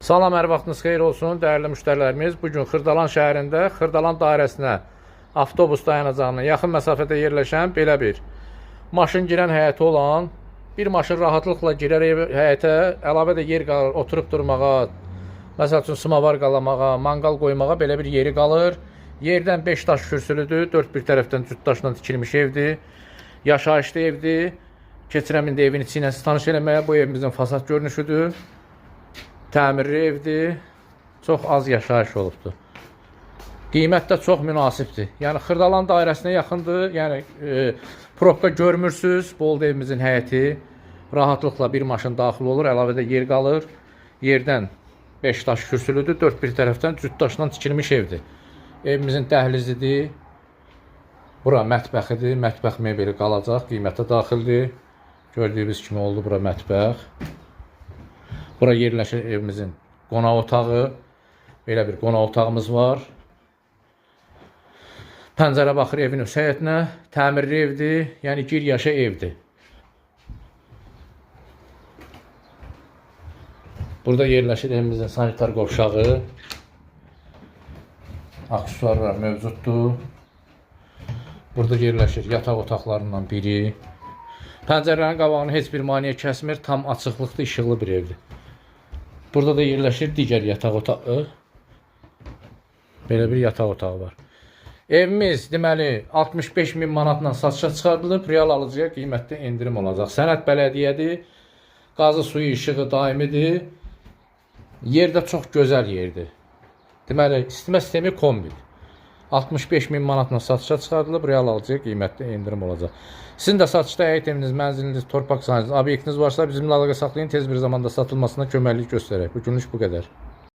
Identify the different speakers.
Speaker 1: Salam, hər vaxtınız xeyir olsun, dəyərli müştərilərimiz. Bugün Xırdalan şəhərində Xırdalan dairəsinə avtobus dayanacağına yaxın məsafədə yerləşən belə bir maşın girən həyəti olan, bir maşın rahatlıqla girər həyətə, əlavə də yer qalır, oturub durmağa, məsəl üçün smavar qalamağa, manqal qoymağa belə bir yeri qalır. Yerdən 5 daş kürsülüdür, 4 bir tərəfdən cüt daşla tikilmiş evdir, yaşayışlı evdir. Keçirəm indi evin içi ilə tanış eləməyə. Bu evimizin fasad görünüşüdür. Təmirli evdir. Çox az yaşayış olubdur. Qiymət də çox münasibdir. Yəni Xırdalan dairəsinə yaxındır. Yəni probka görmürsüz. Bu oldu evimizin həyəti. Rahatlıqla bir maşın daxil olur. Əlavə də yer qalır. Yerdən 5 daş kürsülüdür. 4 bir tərəfdən cüt daşdan tikilmiş evdir. Evimizin dəhlizidir. Bura mətbəxidir. Mətbəx mebeli qalacaq. Qiymətə daxildir. Gördüyünüz kimi oldu bura mətbəx. Bura yerləşir evimizin qonaq otağı. Belə bir qonaq otağımız var. Pəncərə baxır evin öz həyətinə. Təmirli evdir. Yəni gir yaşa evdir. Burada yerləşir evimizin sanitar qovşağı. Aksesuarlar mövcuddur. Burada yerləşir yataq otaqlarından biri. Pəncərələrin qabağını heç bir maneə kəsmir. Tam açıqlıqda işıqlı bir evdir. Burada da yerləşir digər yataq otağı. Belə bir yataq otağı var. Evimiz deməli 65.000 manatla satışa çıxarılıb. Real alıcıya qiymətdə endirim olacaq. Sənəd bələdiyyədir. Qazı suyu işığı daimidir. Yer də çox gözəl yerdir. Deməli isitmə sistemi kombidir. 65.000 manatla satışa çıxarılıb, real alıcıya qiymətdə endirim olacaq. Sizin də satışda həyət eviniz, mənziliniz, torpaq sahəniz, obyektiniz varsa bizimlə əlaqə saxlayın, tez bir zamanda satılmasına köməklik göstərək. Bugünlük bu qədər.